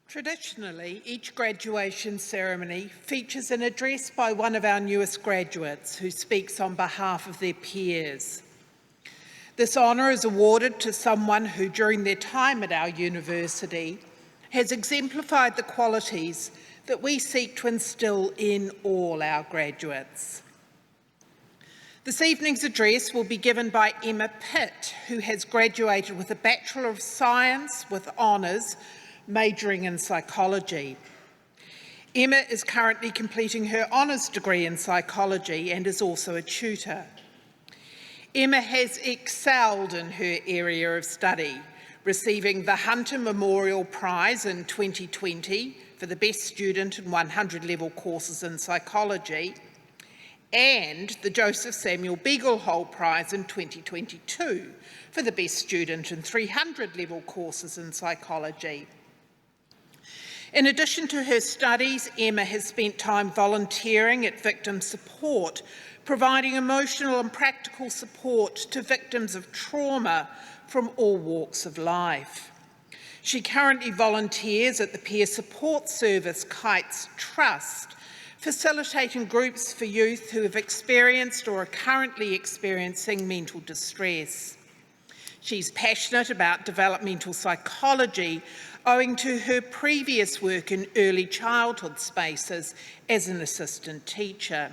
Traditionally, each graduation ceremony features an address by one of our newest graduates who speaks on behalf of their peers. This honour is awarded to someone who, during their time at our university, has exemplified the qualities that we seek to instil in all our graduates. This evening's address will be given by Louisa Pitt, who has graduated with a Bachelor of Science with honours, majoring in psychology. Emma is currently completing her honours degree in psychology and is also a tutor. Emma has excelled in her area of study, receiving the Hunter Memorial Prize in 2020 for the best student in 100 level courses in psychology, and the Joseph Samuel Beaglehole Prize in 2022 for the best student in 300 level courses in psychology. In addition to her studies, Emma has spent time volunteering at Victim Support, providing emotional and practical support to victims of trauma from all walks of life. She currently volunteers at the peer support service Kites Trust, facilitating groups for youth who have experienced or are currently experiencing mental distress. She's passionate about developmental psychology, owing to her previous work in early childhood spaces as an assistant teacher.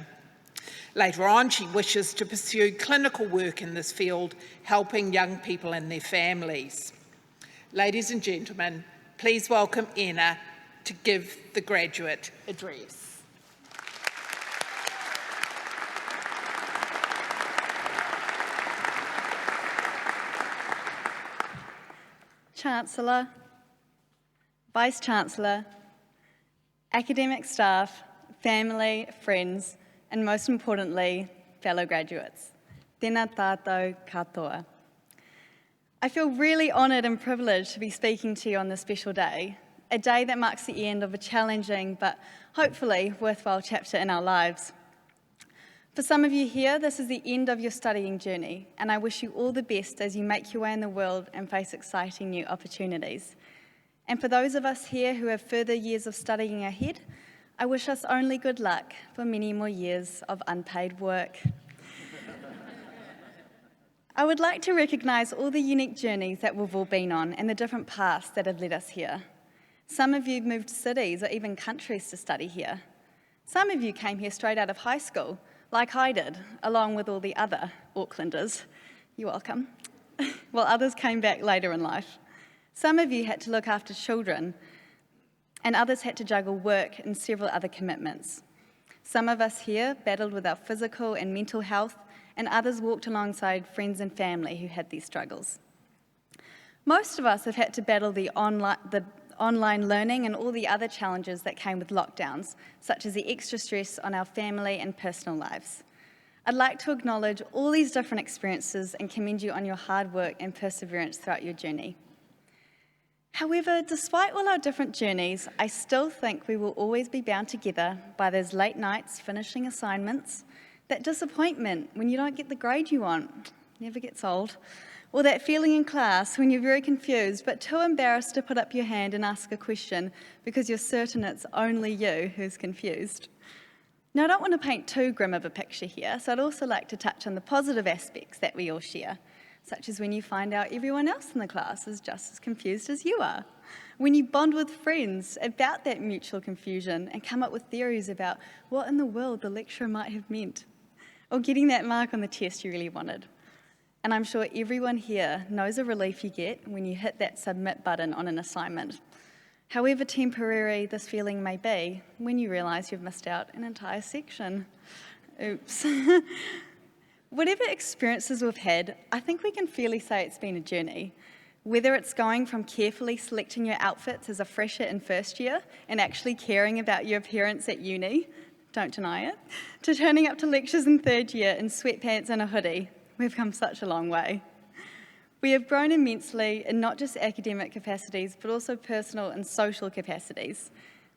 Later on, she wishes to pursue clinical work in this field, helping young people and their families. Ladies and gentlemen, please welcome Emma to give the graduate address. Chancellor, Vice-Chancellor, academic staff, family, friends, and most importantly, fellow graduates. Tēnā tātou katoa. I feel really honoured and privileged to be speaking to you on this special day, a day that marks the end of a challenging but hopefully worthwhile chapter in our lives. For some of you here, this is the end of your studying journey, and I wish you all the best as you make your way in the world and face exciting new opportunities. And for those of us here who have further years of studying ahead, I wish us only good luck for many more years of unpaid work. I would like to recognise all the unique journeys that we've all been on and the different paths that have led us here. Some of you moved cities or even countries to study here. Some of you came here straight out of high school, like I did, along with all the other Aucklanders. You're welcome. While others came back later in life. Some of you had to look after children, and others had to juggle work and several other commitments. Some of us here battled with our physical and mental health, and others walked alongside friends and family who had these struggles. Most of us have had to battle the online learning and all the other challenges that came with lockdowns, such as the extra stress on our family and personal lives. I'd like to acknowledge all these different experiences and commend you on your hard work and perseverance throughout your journey. However, despite all our different journeys, I still think we will always be bound together by those late nights finishing assignments, that disappointment when you don't get the grade you want, never gets old, or that feeling in class when you're very confused but too embarrassed to put up your hand and ask a question because you're certain it's only you who's confused. Now, I don't want to paint too grim of a picture here, so I'd also like to touch on the positive aspects that we all share, such as when you find out everyone else in the class is just as confused as you are, when you bond with friends about that mutual confusion and come up with theories about what in the world the lecturer might have meant, or getting that mark on the test you really wanted. And I'm sure everyone here knows the relief you get when you hit that submit button on an assignment. However temporary this feeling may be when you realise you've missed out an entire section. Oops. Whatever experiences we've had, I think we can fairly say it's been a journey. Whether it's going from carefully selecting your outfits as a fresher in first year and actually caring about your appearance at uni, don't deny it, to turning up to lectures in third year in sweatpants and a hoodie, we've come such a long way. We have grown immensely in not just academic capacities, but also personal and social capacities.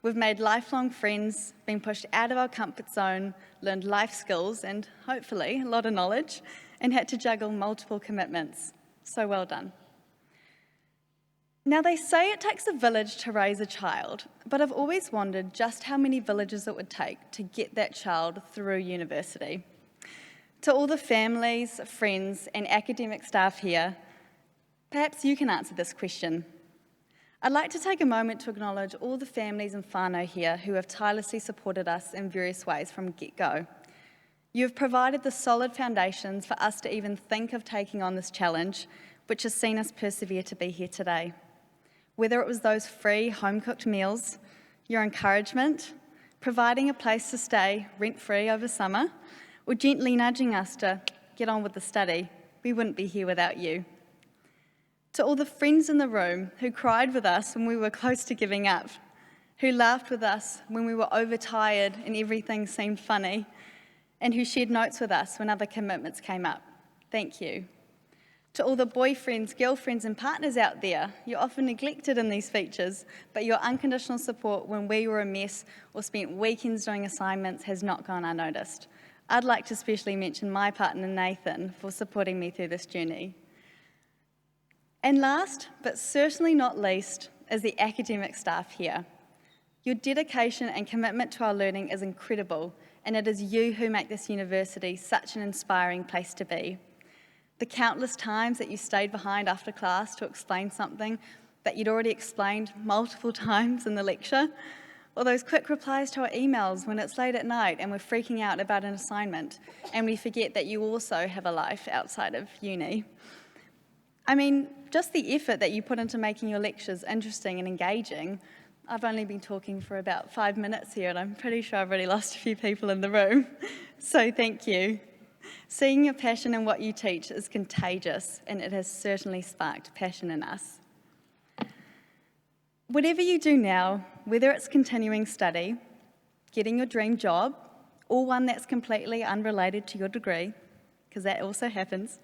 We've made lifelong friends, been pushed out of our comfort zone, learned life skills and, hopefully, a lot of knowledge, and had to juggle multiple commitments. So well done. Now, they say it takes a village to raise a child, but I've always wondered just how many villages it would take to get that child through university. To all the families, friends, and academic staff here, perhaps you can answer this question. I'd like to take a moment to acknowledge all the families and whānau here who have tirelessly supported us in various ways from get-go. You have provided the solid foundations for us to even think of taking on this challenge, which has seen us persevere to be here today. Whether it was those free home-cooked meals, your encouragement, providing a place to stay rent-free over summer, or gently nudging us to get on with the study, we wouldn't be here without you. To all the friends in the room who cried with us when we were close to giving up, who laughed with us when we were overtired and everything seemed funny, and who shared notes with us when other commitments came up, thank you. To all the boyfriends, girlfriends, and partners out there, you're often neglected in these features, but your unconditional support when we were a mess or spent weekends doing assignments has not gone unnoticed. I'd like to especially mention my partner, Nathan, for supporting me through this journey. And last, but certainly not least, is the academic staff here. Your dedication and commitment to our learning is incredible, and it is you who make this university such an inspiring place to be. The countless times that you stayed behind after class to explain something that you'd already explained multiple times in the lecture, or those quick replies to our emails when it's late at night and we're freaking out about an assignment and we forget that you also have a life outside of uni. I mean, just the effort that you put into making your lectures interesting and engaging. I've only been talking for about 5 minutes here and I'm pretty sure I've already lost a few people in the room, so thank you. Seeing your passion in what you teach is contagious, and it has certainly sparked passion in us. Whatever you do now, whether it's continuing study, getting your dream job, or one that's completely unrelated to your degree, because that also happens,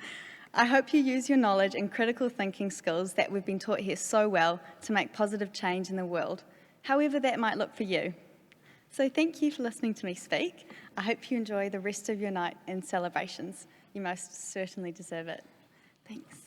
I hope you use your knowledge and critical thinking skills that we've been taught here so well to make positive change in the world, however that might look for you. So thank you for listening to me speak. I hope you enjoy the rest of your night and celebrations. You most certainly deserve it. Thanks.